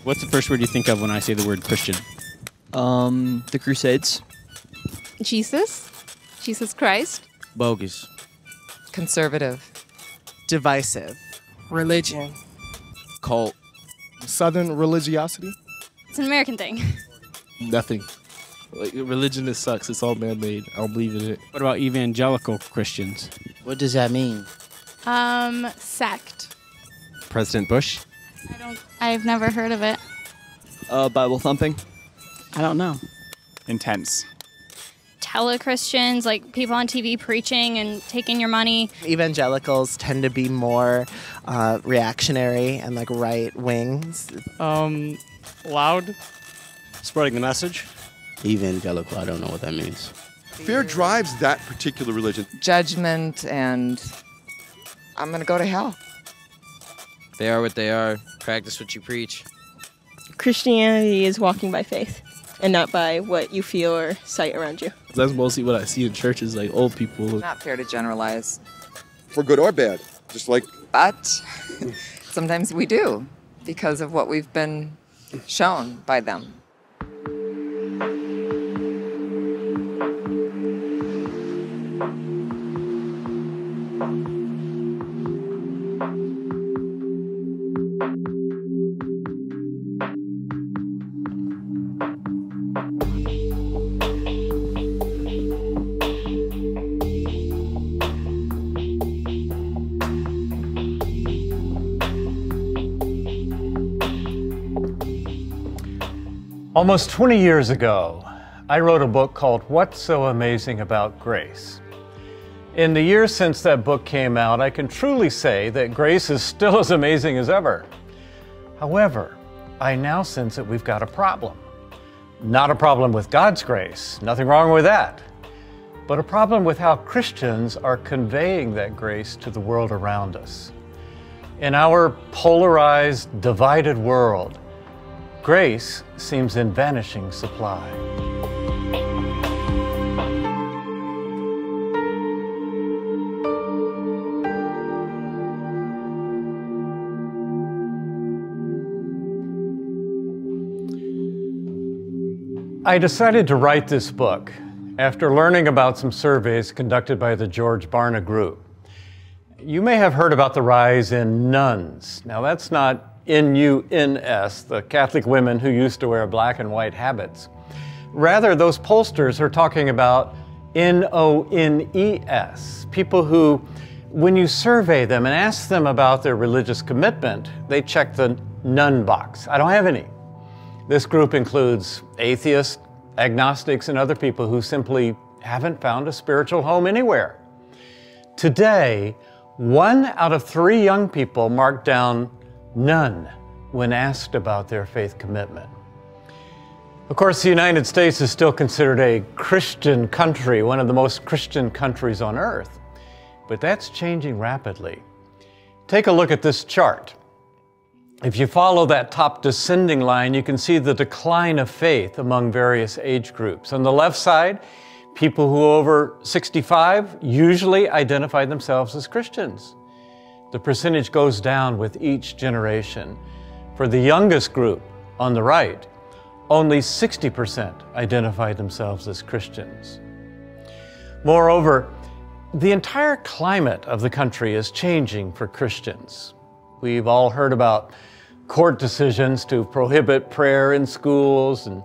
What's the first word you think of when I say the word Christian? The Crusades. Jesus Christ. Bogus. Conservative. Divisive. Religion. Cult. Southern religiosity? It's an American thing. Nothing. Like, religion just sucks. It's all man-made. I don't believe in it. What about evangelical Christians? What does that mean? Sect. President Bush? I've never heard of it. Bible thumping. I don't know. Intense. Tele-Christians, like people on TV preaching and taking your money. Evangelicals tend to be more reactionary and like right wings. Loud. Spreading the message. Evangelical, I don't know what that means. Fear drives that particular religion. Judgment and I'm going to go to hell. They are what they are. Practice what you preach. Christianity is walking by faith and not by what you feel or sight around you. That's mostly what I see in churches, like old people. Not fair to generalize. For good or bad. Just like... But sometimes we do because of what we've been shown by them. Almost 20 years ago, I wrote a book called What's So Amazing About Grace? In the years since that book came out, I can truly say that grace is still as amazing as ever. However, I now sense that we've got a problem. Not a problem with God's grace, nothing wrong with that, but a problem with how Christians are conveying that grace to the world around us. In our polarized, divided world, grace seems in vanishing supply. I decided to write this book after learning about some surveys conducted by the George Barna Group. You may have heard about the rise in nuns. Now that's not N-U-N-S, the Catholic women who used to wear black and white habits. Rather, those pollsters are talking about N-O-N-E-S, people who, when you survey them and ask them about their religious commitment, they check the none box. I don't have any. This group includes atheists, agnostics, and other people who simply haven't found a spiritual home anywhere. Today, 1 out of 3 young people marked down none when asked about their faith commitment. Of course, the United States is still considered a Christian country, one of the most Christian countries on earth, but that's changing rapidly. Take a look at this chart. If you follow that top descending line, you can see the decline of faith among various age groups. On the left side, people who are over 65 usually identify themselves as Christians. The percentage goes down with each generation. For the youngest group, on the right, only 60% identify themselves as Christians. Moreover, the entire climate of the country is changing for Christians. We've all heard about court decisions to prohibit prayer in schools and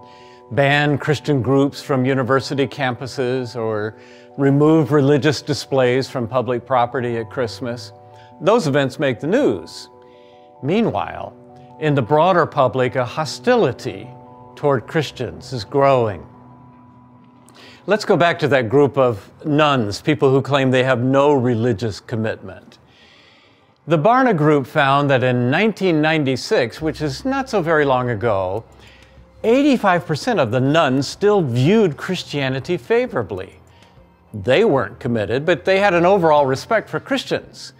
ban Christian groups from university campuses or remove religious displays from public property at Christmas. Those events make the news. Meanwhile, in the broader public, a hostility toward Christians is growing. Let's go back to that group of nuns, people who claim they have no religious commitment. The Barna Group found that in 1996, which is not so very long ago, 85% of the nuns still viewed Christianity favorably. They weren't committed, but they had an overall respect for Christians.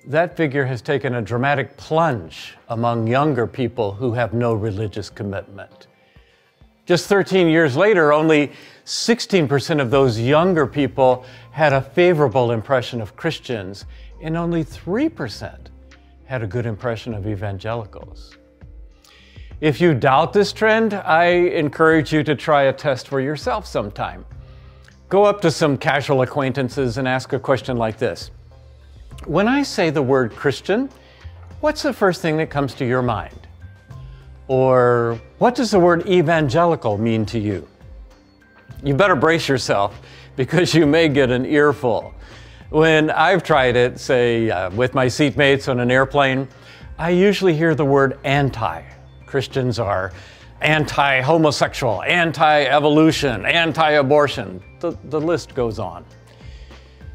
That figure has taken a dramatic plunge among younger people who have no religious commitment. Just 13 years later, only 16% of those younger people had a favorable impression of Christians, and only 3% had a good impression of evangelicals. If you doubt this trend, I encourage you to try a test for yourself sometime. Go up to some casual acquaintances and ask a question like this. When I say the word Christian, what's the first thing that comes to your mind? Or what does the word evangelical mean to you? You better brace yourself because you may get an earful. When I've tried it, say with my seatmates on an airplane, I usually hear the word anti. Christians are anti-homosexual, anti-evolution, anti-abortion. The list goes on.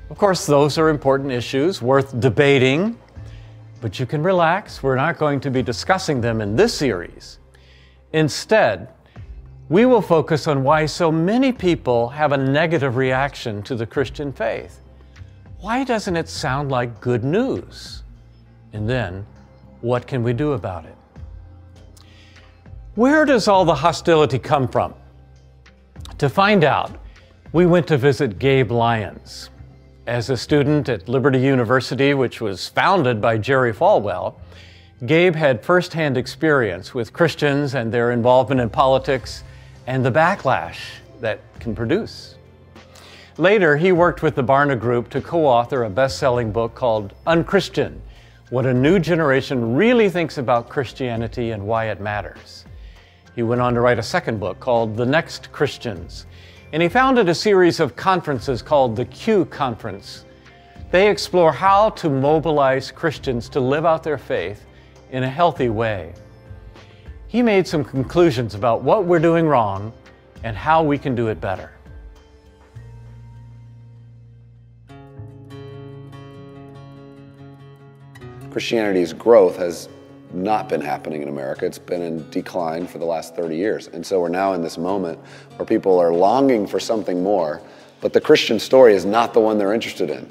Of course, those are important issues worth debating, but you can relax. We're not going to be discussing them in this series. Instead, we will focus on why so many people have a negative reaction to the Christian faith. Why doesn't it sound like good news? And then, what can we do about it? Where does all the hostility come from? To find out, we went to visit Gabe Lyons. As a student at Liberty University, which was founded by Jerry Falwell, Gabe had firsthand experience with Christians and their involvement in politics and the backlash that can produce. Later, he worked with the Barna Group to co-author a best-selling book called Unchristian: What a New Generation Really Thinks About Christianity and Why It Matters. He went on to write a second book called The Next Christians, and he founded a series of conferences called the Q Conference. They explore how to mobilize Christians to live out their faith in a healthy way. He made some conclusions about what we're doing wrong and how we can do it better. Christianity's growth has not been happening in America. It's been in decline for the last 30 years. And so we're now in this moment where people are longing for something more, but the Christian story is not the one they're interested in.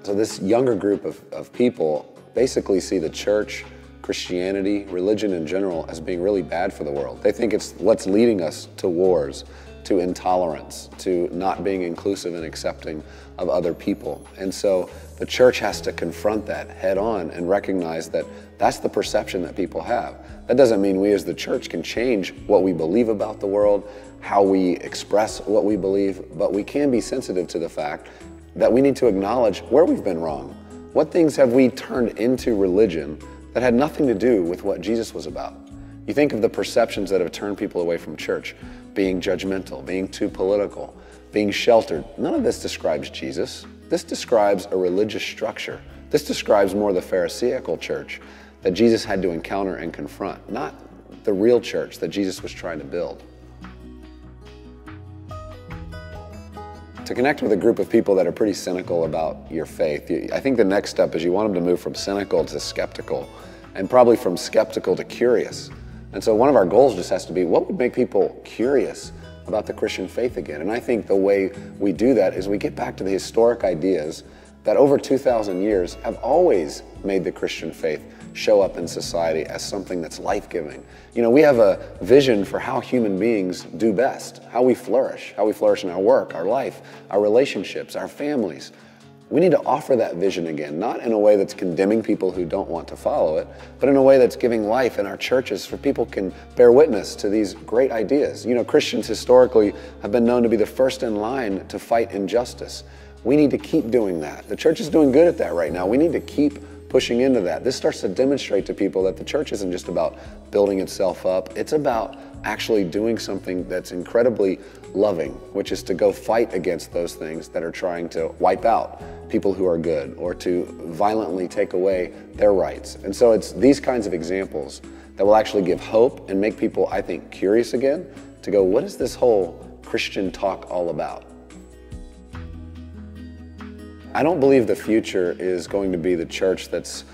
So this younger group of people basically see the church, Christianity, religion in general as being really bad for the world. They think it's what's leading us to wars, to intolerance, to not being inclusive and accepting of other people. And so the church has to confront that head on and recognize that that's the perception that people have. That doesn't mean we as the church can change what we believe about the world, how we express what we believe, but we can be sensitive to the fact that we need to acknowledge where we've been wrong. What things have we turned into religion that had nothing to do with what Jesus was about? You think of the perceptions that have turned people away from church, being judgmental, being too political, being sheltered. None of this describes Jesus. This describes a religious structure. This describes more the Pharisaical church that Jesus had to encounter and confront, not the real church that Jesus was trying to build. To connect with a group of people that are pretty cynical about your faith, I think the next step is you want them to move from cynical to skeptical, and probably from skeptical to curious. And so one of our goals just has to be, what would make people curious about the Christian faith again? And I think the way we do that is we get back to the historic ideas that over 2,000 years have always made the Christian faith show up in society as something that's life-giving. You know, we have a vision for how human beings do best, how we flourish in our work, our life, our relationships, our families. We need to offer that vision again, not in a way that's condemning people who don't want to follow it, but in a way that's giving life in our churches so people can bear witness to these great ideas. You know, Christians historically have been known to be the first in line to fight injustice. We need to keep doing that. The church is doing good at that right now. We need to keep pushing into that. This starts to demonstrate to people that the church isn't just about building itself up. It's about actually doing something that's incredibly loving, which is to go fight against those things that are trying to wipe out people who are good or to violently take away their rights. And so it's these kinds of examples that will actually give hope and make people, I think, curious again to go, what is this whole Christian talk all about? I don't believe the future is going to be the church that's,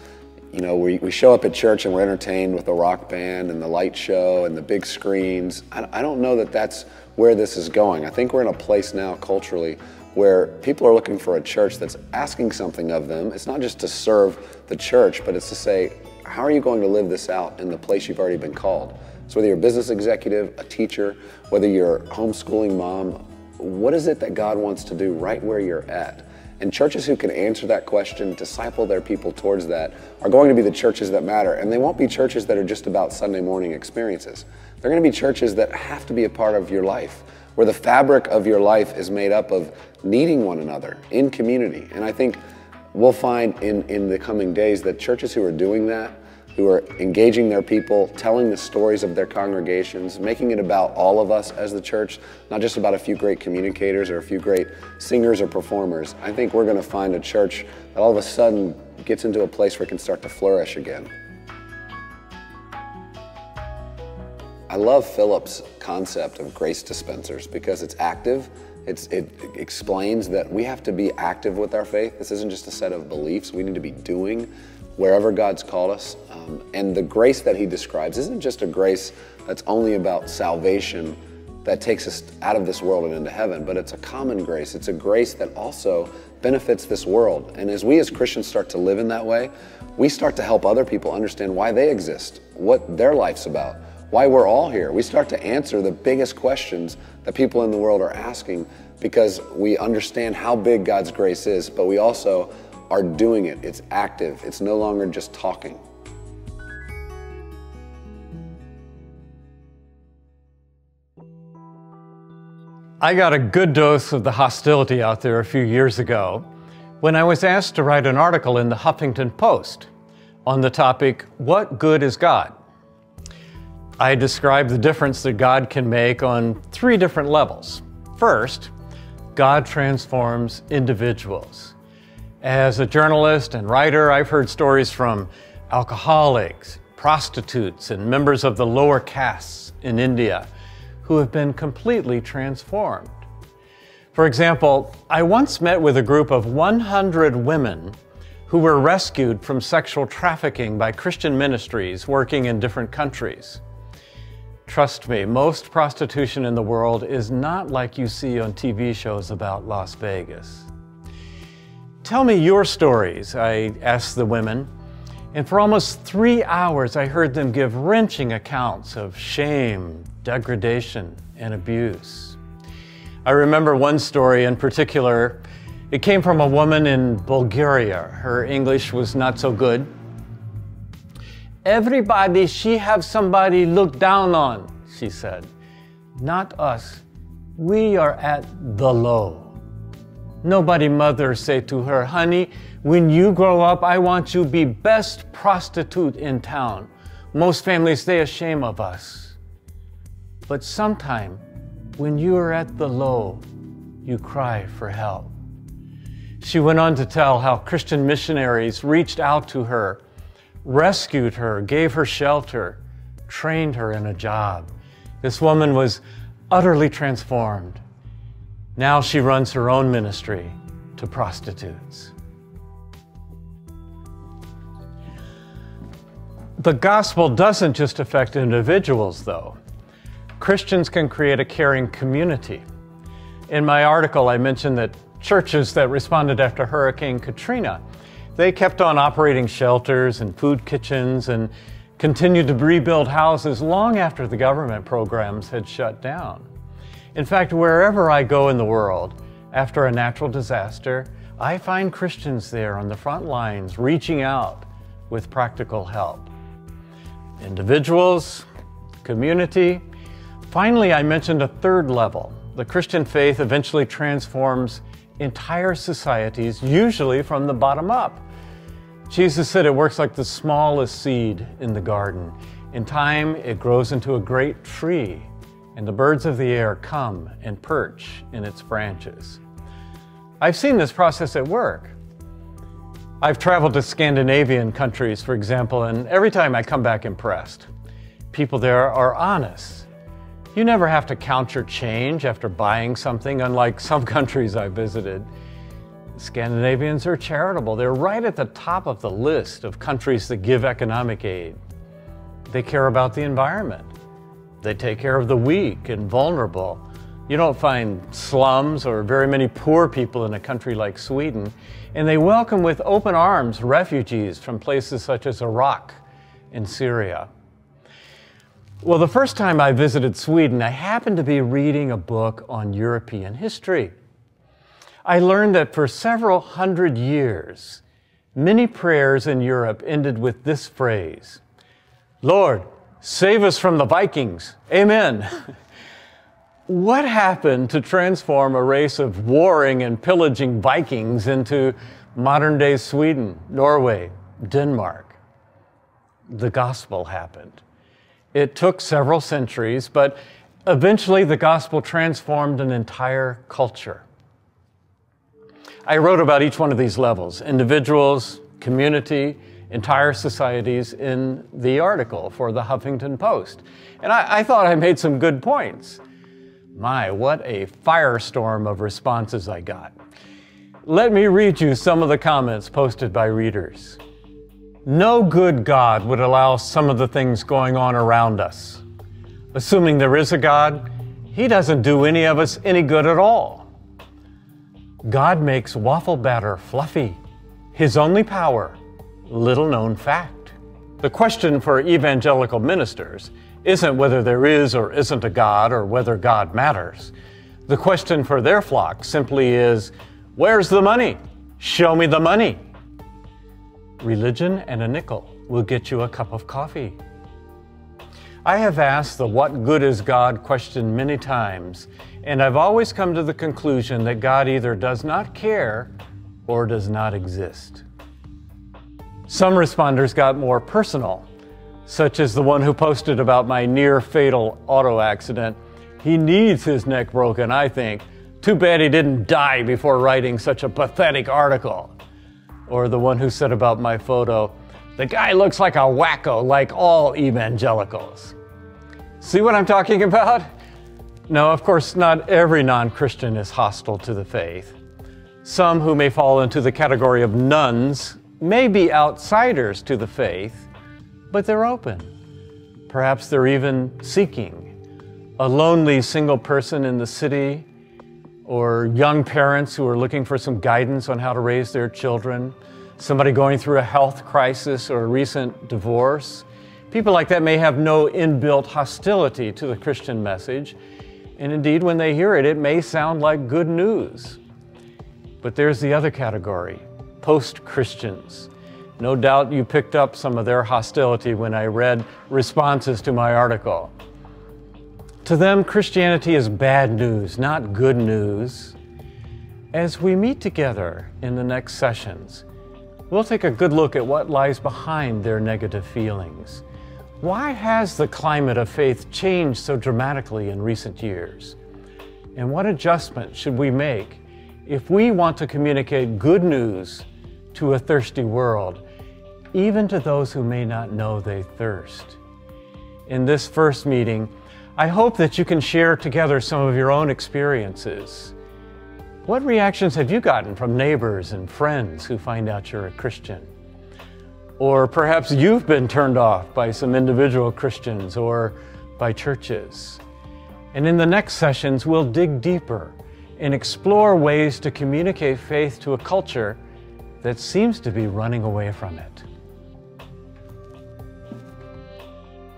you know, we show up at church and we're entertained with the rock band and the light show and the big screens. I don't know that that's where this is going. I think we're in a place now culturally where people are looking for a church that's asking something of them. It's not just to serve the church, but it's to say, how are you going to live this out in the place you've already been called? So whether you're a business executive, a teacher, whether you're a homeschooling mom, what is it that God wants to do right where you're at? And churches who can answer that question, disciple their people towards that, are going to be the churches that matter. And they won't be churches that are just about Sunday morning experiences. They're going to be churches that have to be a part of your life, where the fabric of your life is made up of needing one another in community. And I think we'll find in the coming days that churches who are doing that, who are engaging their people, telling the stories of their congregations, making it about all of us as the church, not just about a few great communicators or a few great singers or performers. I think we're going to find a church that all of a sudden gets into a place where it can start to flourish again. I love Philip's concept of grace dispensers because it's active. It explains that we have to be active with our faith. This isn't just a set of beliefs. We need to be doing wherever God's called us. And the grace that he describes isn't just a grace that's only about salvation that takes us out of this world and into heaven, but it's a common grace. It's a grace that also benefits this world. And as we as Christians start to live in that way, we start to help other people understand why they exist, what their life's about, why we're all here. We start to answer the biggest questions that people in the world are asking because we understand how big God's grace is, but we also are doing it. It's active. It's no longer just talking. I got a good dose of the hostility out there a few years ago when I was asked to write an article in the Huffington Post on the topic, "What good is God?" I described the difference that God can make on 3 different levels. First, God transforms individuals. As a journalist and writer, I've heard stories from alcoholics, prostitutes, and members of the lower castes in India who have been completely transformed. For example, I once met with a group of 100 women who were rescued from sexual trafficking by Christian ministries working in different countries. Trust me, most prostitution in the world is not like you see on TV shows about Las Vegas. Tell me your stories, I asked the women, and for almost 3 hours I heard them give wrenching accounts of shame, degradation, and abuse. I remember one story in particular. It came from a woman in Bulgaria. Her English was not so good. "Everybody, she have somebody look down on," she said. "Not us. We are at the low. Nobody mother say to her, 'Honey, when you grow up, I want you be best prostitute in town. Most families, they ashamed of us. But sometime, when you are at the low, you cry for help.'" She went on to tell how Christian missionaries reached out to her, rescued her, gave her shelter, trained her in a job. This woman was utterly transformed. Now she runs her own ministry to prostitutes. The gospel doesn't just affect individuals, though. Christians can create a caring community. In my article, I mentioned that churches that responded after Hurricane Katrina, they kept on operating shelters and food kitchens and continued to rebuild houses long after the government programs had shut down. In fact, wherever I go in the world, after a natural disaster, I find Christians there on the front lines reaching out with practical help. Individuals, community. Finally, I mentioned a 3rd level. The Christian faith eventually transforms entire societies, usually from the bottom up. Jesus said it works like the smallest seed in the garden. In time, it grows into a great tree, and the birds of the air come and perch in its branches. I've seen this process at work. I've traveled to Scandinavian countries, for example, and every time I come back impressed. People there are honest. You never have to count your change after buying something, unlike some countries I visited. Scandinavians are charitable. They're right at the top of the list of countries that give economic aid. They care about the environment. They take care of the weak and vulnerable. You don't find slums or very many poor people in a country like Sweden. And they welcome with open arms refugees from places such as Iraq and Syria. Well, the first time I visited Sweden, I happened to be reading a book on European history. I learned that for several hundred years, many prayers in Europe ended with this phrase, "Lord, save us from the Vikings. Amen." What happened to transform a race of warring and pillaging Vikings into modern-day Sweden, Norway, Denmark? The gospel happened. It took several centuries, but eventually the gospel transformed an entire culture. I wrote about each one of these levels, individuals, community, entire societies, in the article for the Huffington Post. And I thought I made some good points. My, what a firestorm of responses I got. Let me read you some of the comments posted by readers. No good God would allow some of the things going on around us. Assuming there is a God, He doesn't do any of us any good at all. God makes waffle batter fluffy. His only power, little known fact. The question for evangelical ministers isn't whether there is or isn't a God or whether God matters. The question for their flock simply is, where's the money? Show me the money. Religion and a nickel will get you a cup of coffee. I have asked the what good is God question many times, and I've always come to the conclusion that God either does not care or does not exist. Some responders got more personal, such as the one who posted about my near-fatal auto accident. He needs his neck broken, I think. Too bad he didn't die before writing such a pathetic article. Or the one who said about my photo, the guy looks like a wacko like all evangelicals. See what I'm talking about? No, of course, not every non-Christian is hostile to the faith. Some who may fall into the category of nuns may be outsiders to the faith, but they're open. Perhaps they're even seeking. A lonely single person in the city, or young parents who are looking for some guidance on how to raise their children, somebody going through a health crisis or a recent divorce. People like that may have no inbuilt hostility to the Christian message, and indeed when they hear it, it may sound like good news. But there's the other category, post-Christians. No doubt you picked up some of their hostility when I read responses to my article. To them, Christianity is bad news, not good news. As we meet together in the next sessions, we'll take a good look at what lies behind their negative feelings. Why has the climate of faith changed so dramatically in recent years? And what adjustments should we make if we want to communicate good news to a thirsty world, even to those who may not know they thirst? In this first meeting, I hope that you can share together some of your own experiences. What reactions have you gotten from neighbors and friends who find out you're a Christian? Or perhaps you've been turned off by some individual Christians or by churches. And in the next sessions, we'll dig deeper and explore ways to communicate faith to a culture that seems to be running away from it.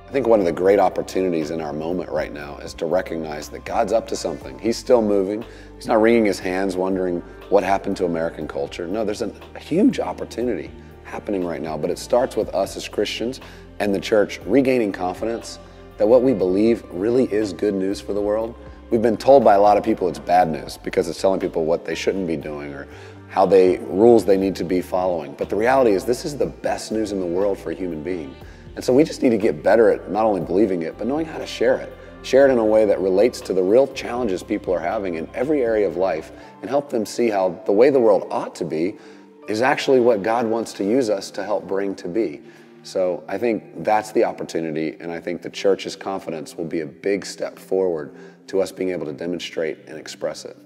I think one of the great opportunities in our moment right now is to recognize that God's up to something. He's still moving. He's not wringing his hands wondering what happened to American culture. No, there's a huge opportunity happening right now, but it starts with us as Christians and the church regaining confidence that what we believe really is good news for the world. We've been told by a lot of people it's bad news because it's telling people what they shouldn't be doing or rules they need to be following. But the reality is this is the best news in the world for a human being. And so we just need to get better at not only believing it, but knowing how to share it. Share it in a way that relates to the real challenges people are having in every area of life and help them see how the way the world ought to be is actually what God wants to use us to help bring to be. So I think that's the opportunity, and I think the church's confidence will be a big step forward to us being able to demonstrate and express it.